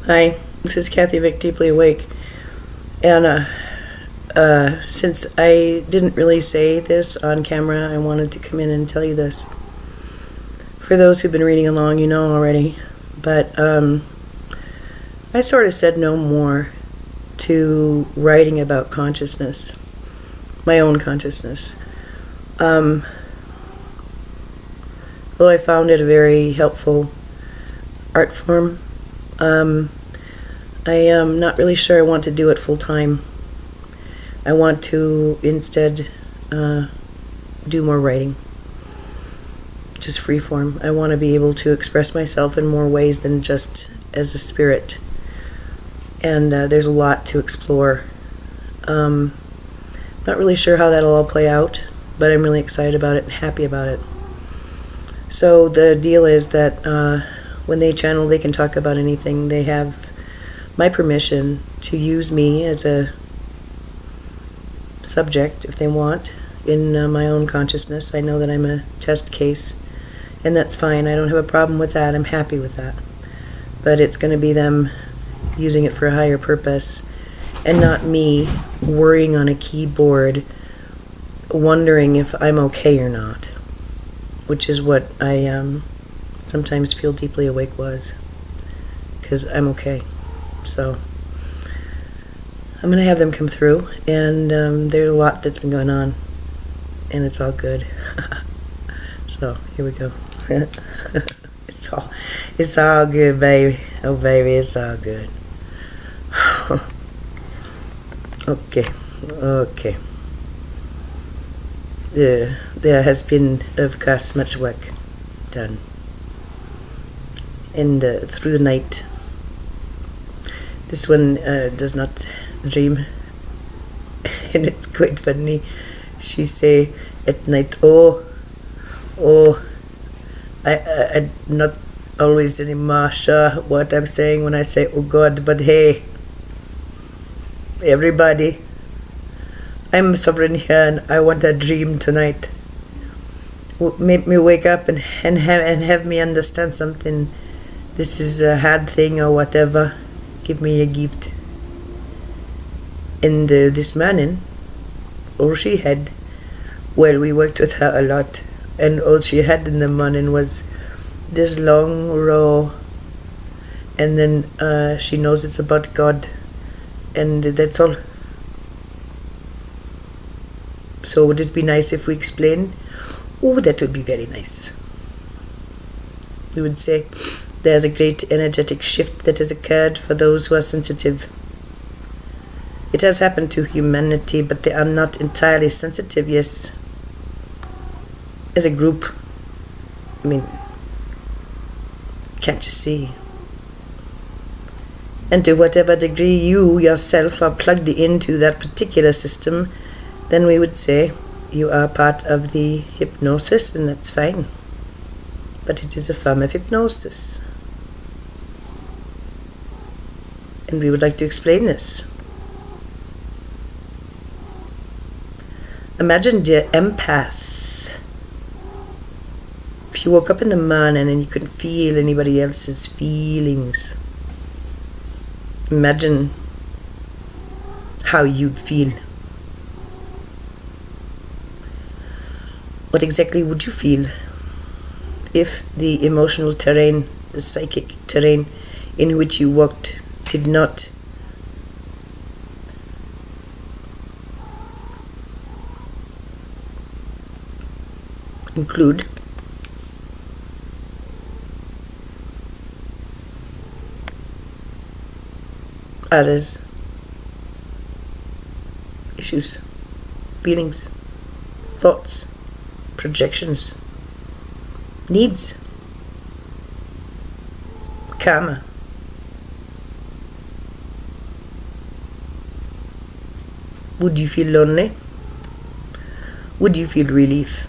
Hi, this is Kathy Vick, Deeply Awake. And since I didn't really say this on camera, I wanted to come in and tell you this. For those who've been reading along, you know already. But I sort of said no more to writing about consciousness, my own consciousness. Though I found it a very helpful art form, I am not really sure I want to do it full time. I want to instead do more writing, just free form. I want to be able to express myself in more ways than just as a spirit. And there's a lot to explore. Not really sure how that'll all play out, but I'm really excited about it and happy about it. So the deal is that when they channel, they can talk about anything. They have my permission to use me as a subject if they want in my own consciousness. I know that I'm a test case, and that's fine. I don't have a problem with that. I'm happy with that. But it's going to be them using it for a higher purpose, and not me worrying on a keyboard wondering if I'm okay or not, which is what I sometimes feel Deeply Awake was, because I'm okay. So I'm going to have them come through, and there's a lot that's been going on, and it's all good. So here we go. It's all good, baby. Oh, baby, it's all good. Okay. There has been, of course, much work done, and through the night. This one does not dream, and it's quite funny. She say at night, "Oh, I'm not always anymore sure what I'm saying when I say oh God, but hey, everybody, I'm sovereign here, and I want a dream tonight. Make me wake up and have me understand something. This is a hard thing or whatever. Give me a gift." And this morning, all she had, well, we worked with her a lot, and all she had in the morning was this long row, and then she knows it's about God, and that's all. So would it be nice if we explain? Oh, that would be very nice. We would say, there's a great energetic shift that has occurred for those who are sensitive. It has happened to humanity, but they are not entirely sensitive, yes. As a group, I mean, can't you see? And to whatever degree you yourself are plugged into that particular system, then we would say you are part of the hypnosis, and that's fine. But it is a form of hypnosis. And we would like to explain this. Imagine, dear empath, if you woke up in the morning and you couldn't feel anybody else's feelings. Imagine how you'd feel. What exactly would you feel if the emotional terrain, the psychic terrain in which you walked did not include others' issues, feelings, thoughts, projections, needs, karma? Would you feel lonely? Would you feel relief?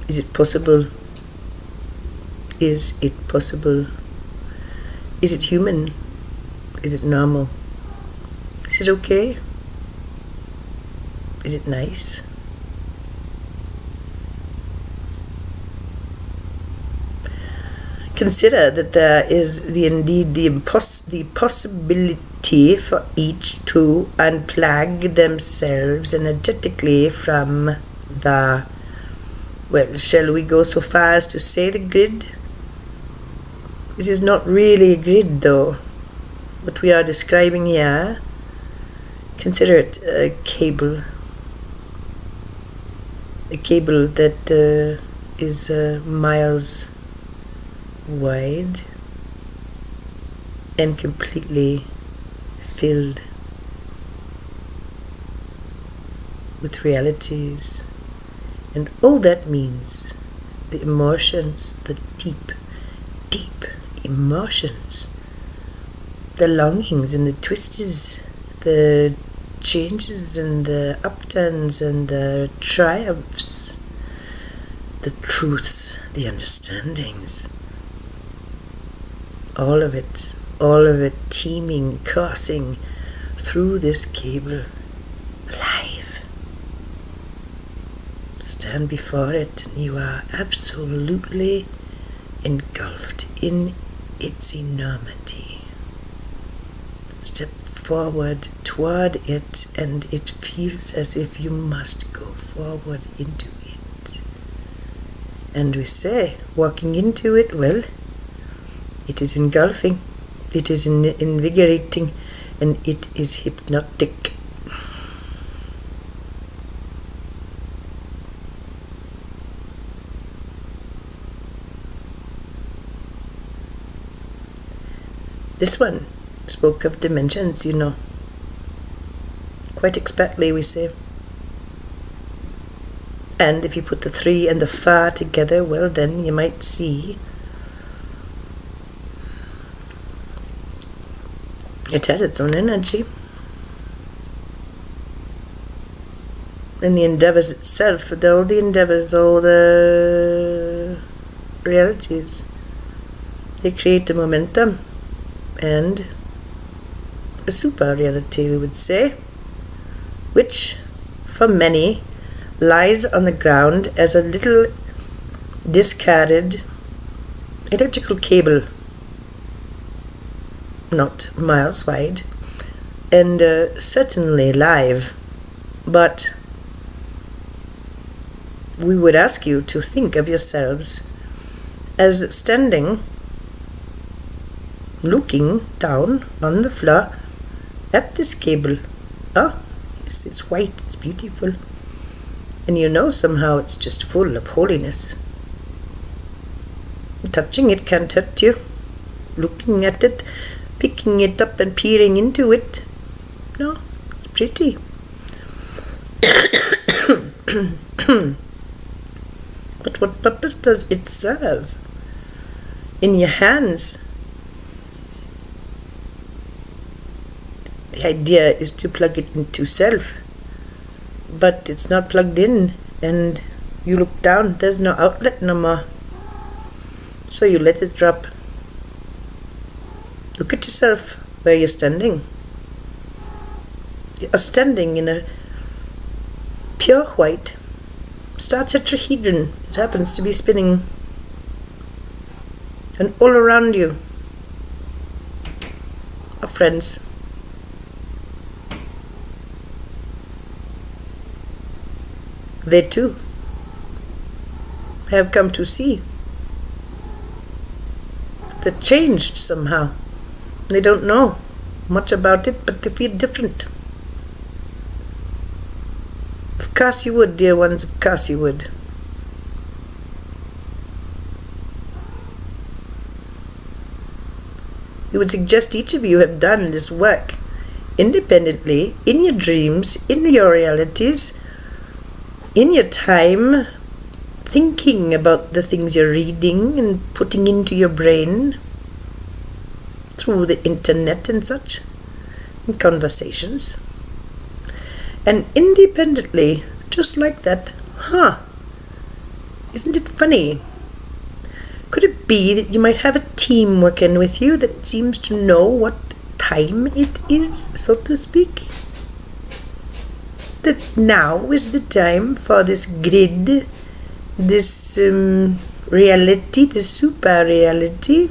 Is it possible? Is it possible? Is it human? Is it normal? Is it okay? Is it nice? Consider that there is the possibility for each to unplug themselves energetically from the, well, shall we go so far as to say the grid? This is not really a grid, though. What we are describing here, consider it a cable. A cable that is miles wide and completely filled with realities. And all that means, the emotions, the deep, deep emotions, the longings and the twists, the changes and the upturns and the triumphs, the truths, the understandings, all of it teeming, coursing through this cable, alive. Stand before it and you are absolutely engulfed in its enormity. Step forward toward it and it feels as if you must go forward into it. And we say, walking into it, well, it is engulfing, it is invigorating, and it is hypnotic. This one spoke of dimensions, you know. Quite expertly, we say. And if you put the 3 and the 4 together, well, then you might see it has its own energy. And the endeavors itself, all the endeavors, all the realities, they create a momentum and a super reality, we would say, which for many lies on the ground as a little discarded electrical cable, not miles wide, and certainly live. But we would ask you to think of yourselves as standing, looking down on the floor at this cable. Oh, yes, it's white, it's beautiful. And you know somehow it's just full of holiness. Touching it can't hurt you. Looking at it, picking it up and peering into it, no, it's pretty. But what purpose does it serve? In your hands, the idea is to plug it into self, but it's not plugged in, and you look down, there's no outlet no more, so you let it drop. Look at yourself where you're standing. You are standing in a pure white star tetrahedron. It happens to be spinning, and all around you are friends. They too have come to see that changed somehow. They don't know much about it, but they feel different. Of course you would, dear ones, of course you would. We would suggest each of you have done this work independently, in your dreams, in your realities, in your time, thinking about the things you're reading and putting into your brain through the internet and such, and conversations. And independently, just like that, isn't it funny? Could it be that you might have a team working with you that seems to know what time it is, so to speak? That now is the time for this grid, this reality, the super reality,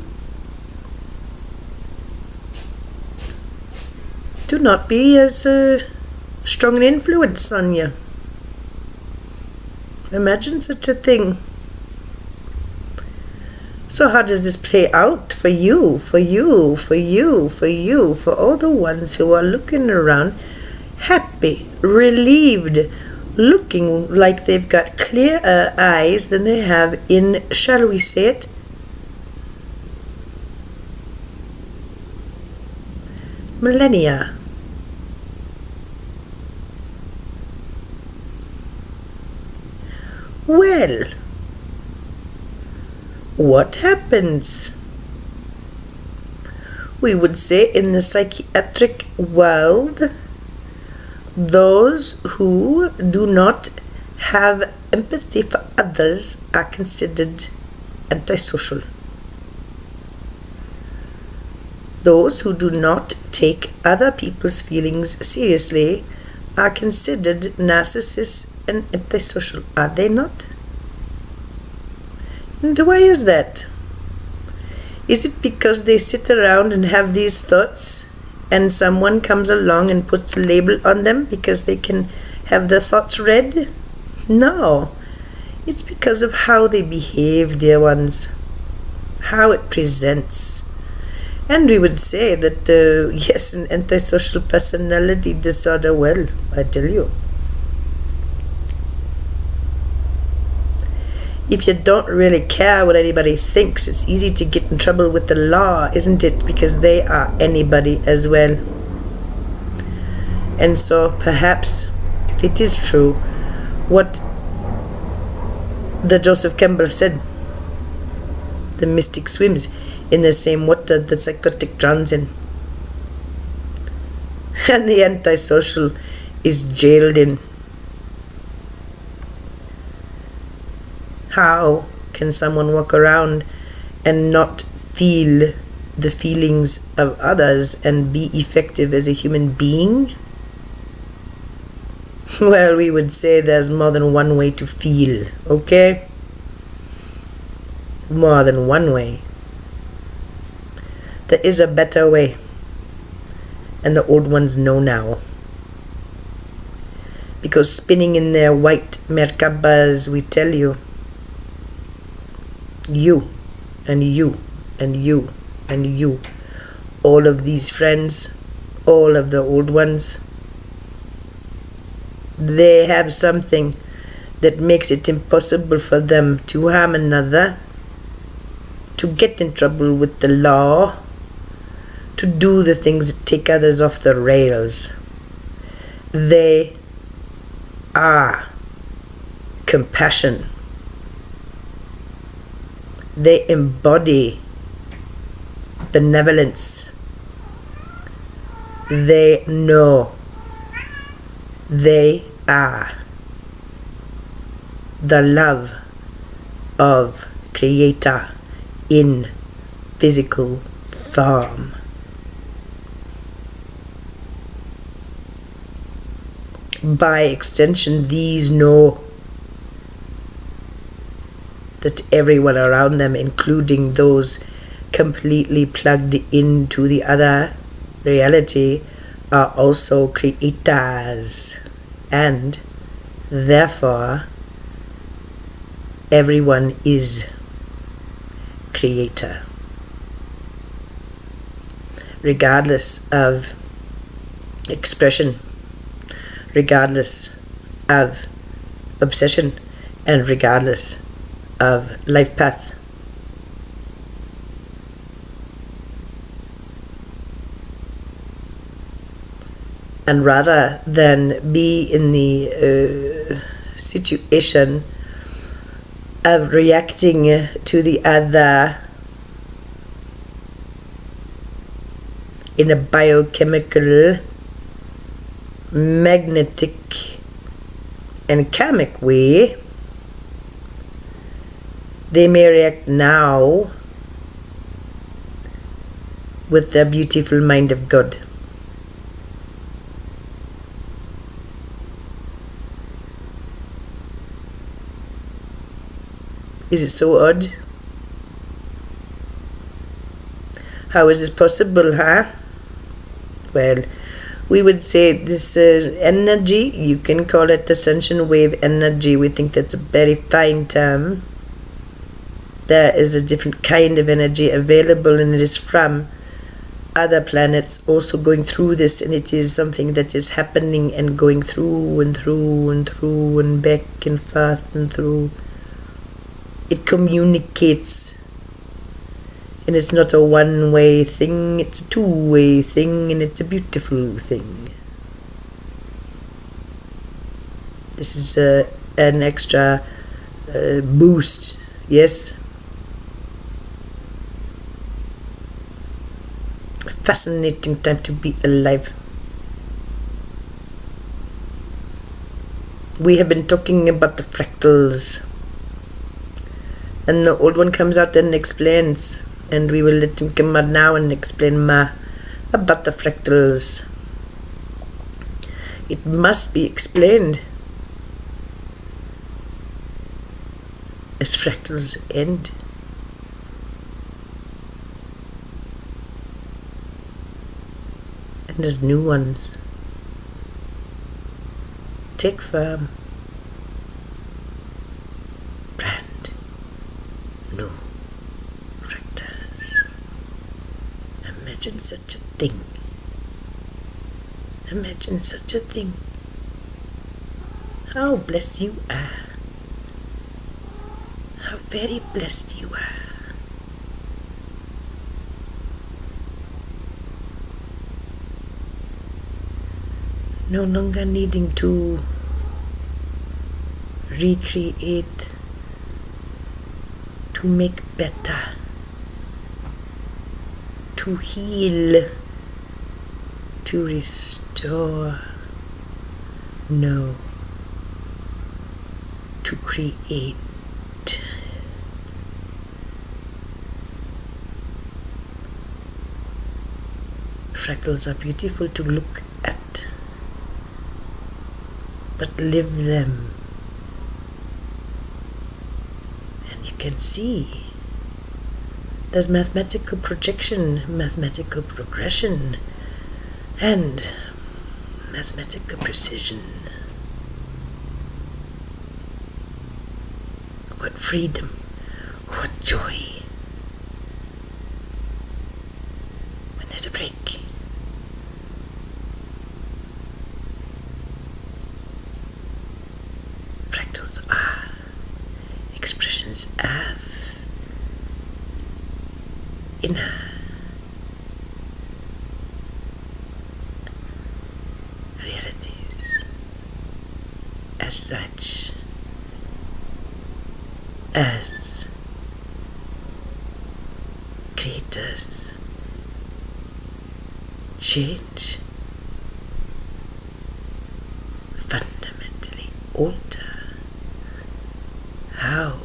do not be as strong an influence on you. Imagine such a thing. So how does this play out for you, for you, for you, for you, for all the ones who are looking around happy, relieved, looking like they've got clearer eyes than they have in, shall we say it, millennia. Well, what happens? We would say in the psychiatric world, those who do not have empathy for others are considered antisocial. Those who do not take other people's feelings seriously are considered narcissists and antisocial, are they not? And why is that? Is it because they sit around and have these thoughts and someone comes along and puts a label on them because they can have their thoughts read? No. It's because of how they behave, dear ones. How it presents. And we would say that, yes, an antisocial personality disorder, well, I tell you. If you don't really care what anybody thinks, it's easy to get in trouble with the law, isn't it? Because they are anybody as well. And so perhaps it is true what the Joseph Campbell said. The mystic swims in the same water the psychotic drowns in. And the antisocial is jailed in. How can someone walk around and not feel the feelings of others and be effective as a human being? Well, we would say there's more than one way to feel, okay? More than one way. There is a better way, and the old ones know now. Because spinning in their white merkabas, we tell you, you and you and you and you, all of these friends, all of the old ones, they have something that makes it impossible for them to harm another, to get in trouble with the law, to do the things that take others off the rails. They are compassion. They embody benevolence. They know. They are the love of Creator in physical form. By extension, these know that everyone around them, including those completely plugged into the other reality, are also creators, and therefore everyone is creator, regardless of expression, regardless of obsession, and regardless of life path. And rather than be in the situation of reacting to the other in a biochemical, magnetic, and karmic way, they may react now with the beautiful mind of God. Is it so odd? How is this possible, huh? Well, we would say this energy, you can call it ascension wave energy. We think that's a very fine term. There is a different kind of energy available, and it is from other planets also going through this, and it is something that is happening and going through and through and through and back and forth and through. It communicates, and it's not a one-way thing, it's a two-way thing, and it's a beautiful thing. This is an extra boost, yes? Fascinating time to be alive. We have been talking about the fractals, and the old one comes out and explains, and we will let him come out now and explain more about the fractals. It must be explained as fractals end. And as new ones take form. Brand new fractals. Imagine such a thing. Imagine such a thing. How blessed you are. How very blessed you are. No longer needing to recreate, to make better, to heal, to restore. No, to create. Fractals are beautiful to look at, but live them, and you can see there's mathematical projection, mathematical progression, and mathematical precision. What freedom, what joy when there's a break. Fractals are expressions of inner realities. As such, as creators, change, fundamentally alter. How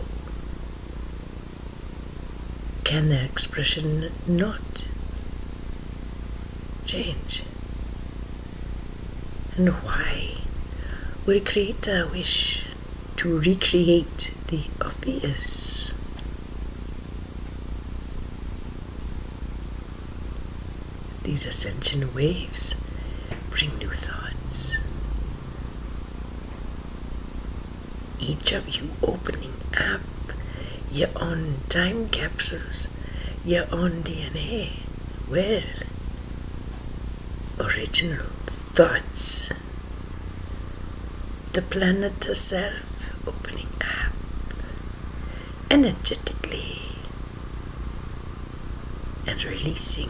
can their expression not change? And why would a creator wish to recreate the obvious? These ascension waves bring new thoughts. Each of you opening up your own time capsules, your own DNA, with original thoughts. The planet herself opening up energetically and releasing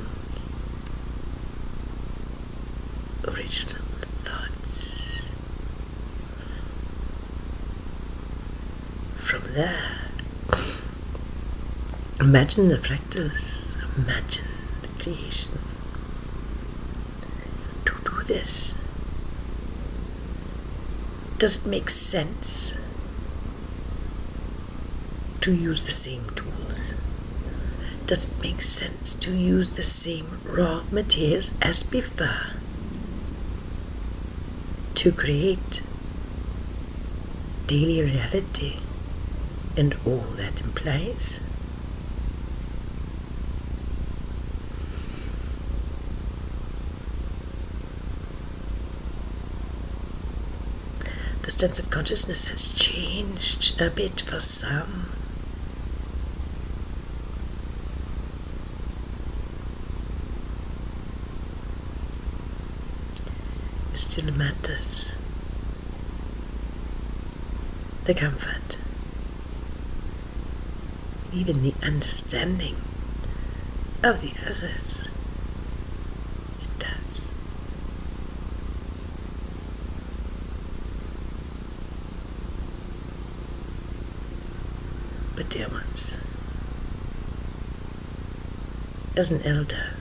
original thoughts. From there, imagine the fractals, imagine the creation. To do this, does it make sense to use the same tools? Does it make sense to use the same raw materials as before to create daily reality and all that implies. The sense of consciousness has changed a bit for some. It still matters. The comfort, even the understanding of the others. It does. But dear ones, as an elder,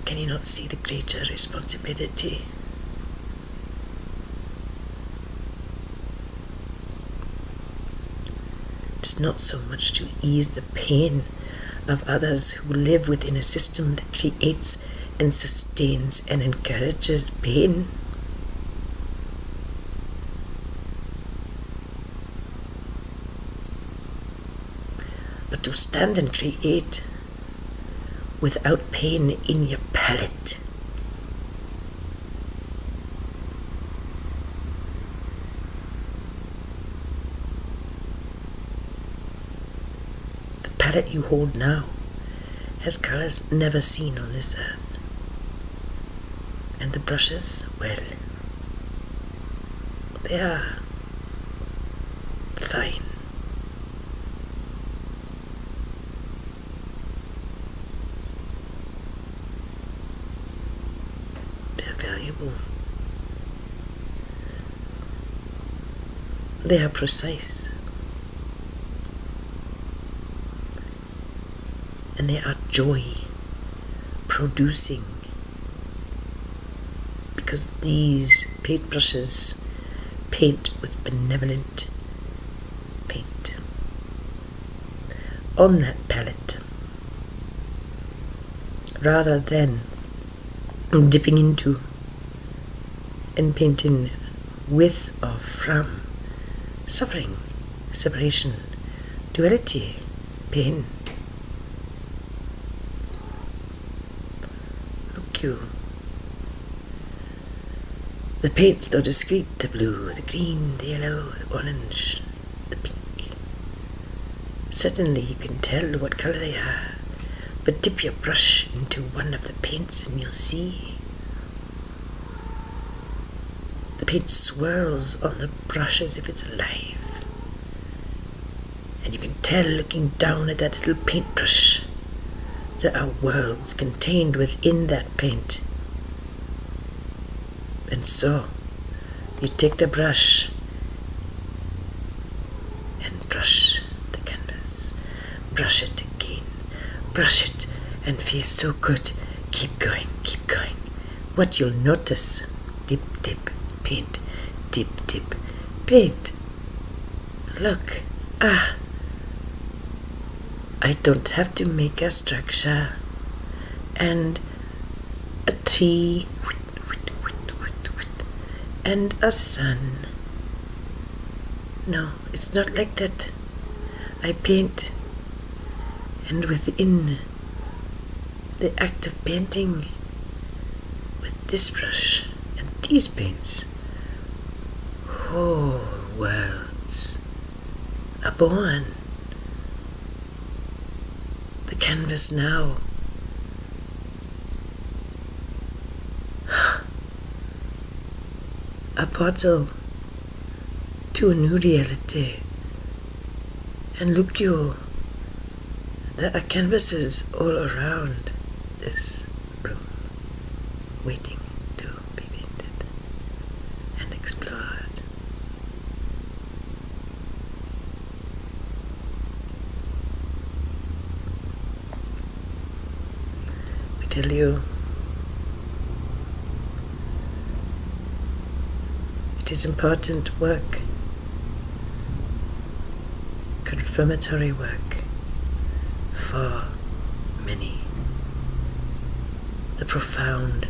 can you not see the greater responsibility? It's not so much to ease the pain of others who live within a system that creates and sustains and encourages pain. But to stand and create without pain in your palate. The palette you hold now has colors never seen on this earth. And the brushes, well, they are fine. Valuable. They are precise. And they are joy producing, because these paintbrushes paint with benevolent paint on that palette, rather than dipping into and painting with or from suffering, separation, duality, pain. Look you. The paints, though discreet, the blue, the green, the yellow, the orange, the pink. Certainly you can tell what colour they are, but dip your brush into one of the paints and you'll see. The paint swirls on the brush as if it's alive. And you can tell, looking down at that little paintbrush, there are worlds contained within that paint. And so, you take the brush and brush the canvas. Brush it again. Brush it and feel so good. Keep going, keep going. What you'll notice, dip, dip, paint, dip, dip, paint. Look, I don't have to make a structure and a tree and a sun. No, it's not like that. I paint, and within the act of painting with this brush and these paints, whole worlds are born. The canvas now a portal to a new reality. And look you, there are canvases all around this room, waiting to be painted and explored. We tell you, it is important work, confirmatory work for many. The profound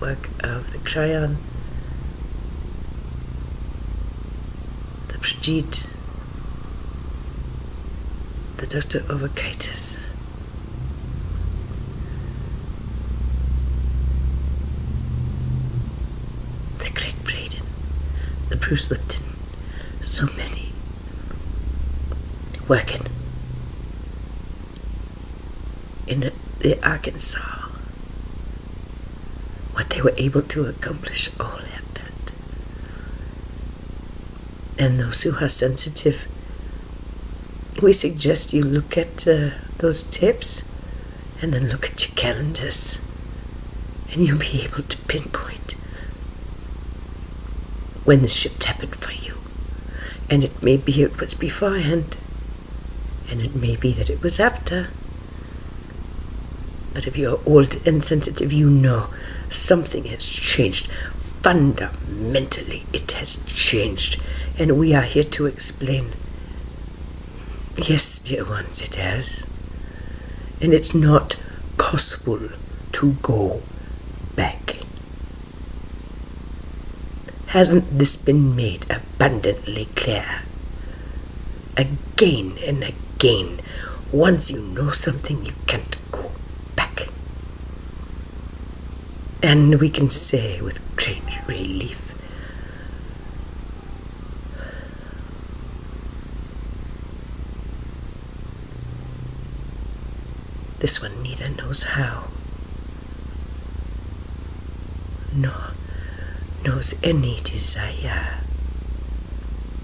work of the crayon, the the Prajit, the Dr. Ovakaitis, the Craig Braden, the Bruce Lipton, so many working in the Arkansas, what they were able to accomplish all at that. And those who are sensitive, we suggest you look at those tips and then look at your calendars, and you'll be able to pinpoint when this shift happened for you. And it may be it was beforehand, and it may be that it was after. But if you're old and sensitive, you know something has changed. Fundamentally, it has changed. And we are here to explain. Yes, dear ones, it has. And it's not possible to go back. Hasn't this been made abundantly clear? Again and again. Once you know something, you can't go back. And we can say with great relief, this one neither knows how, nor knows any desire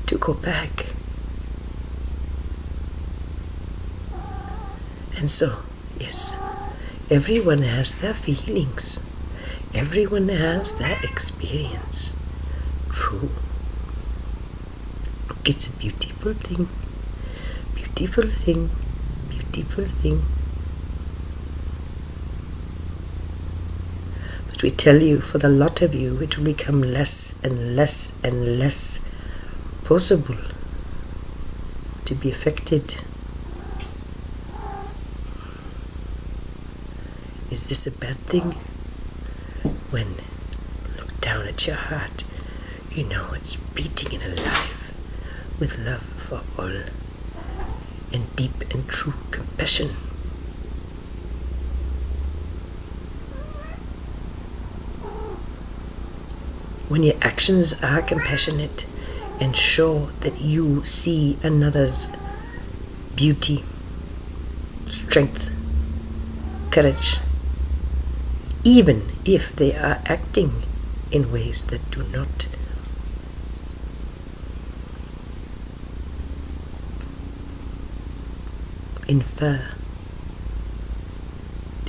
to go back. And so, yes, everyone has their feelings. Everyone has their experience. True. It's a beautiful thing. Beautiful thing. Beautiful thing. But we tell you, for the lot of you, it will become less and less and less possible to be affected. Is this a bad thing? When look down at your heart, you know it's beating and alive with love for all and deep and true compassion. When your actions are compassionate and show that you see another's beauty, strength, courage, even if they are acting in ways that do not infer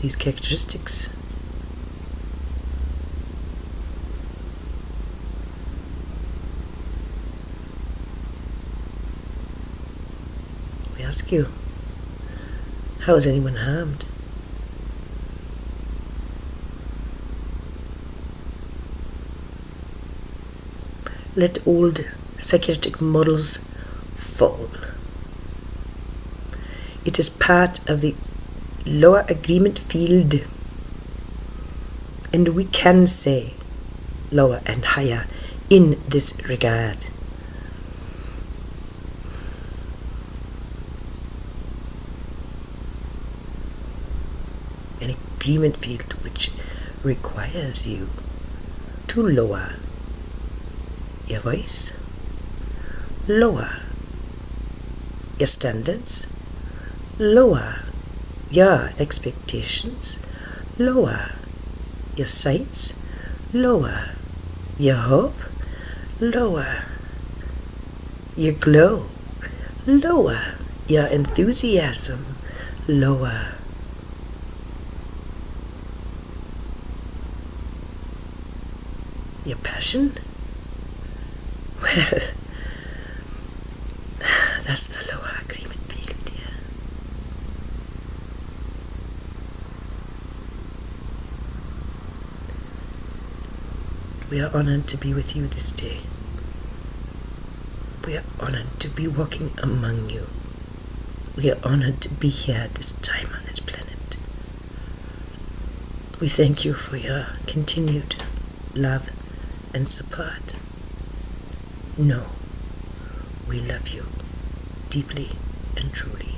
these characteristics. We ask you, how is anyone harmed? Let old psychiatric models fall. It is part of the lower agreement field, and we can say lower and higher in this regard. An agreement field which requires you to lower your voice, lower your standards, lower your expectations, lower your sights, lower your hope, lower your glow, lower your enthusiasm, lower your passion. Well, that's the lower agreement field, dear. We are honored to be with you this day. We are honored to be walking among you. We are honored to be here at this time on this planet. We thank you for your continued love and support. No, we love you deeply and truly.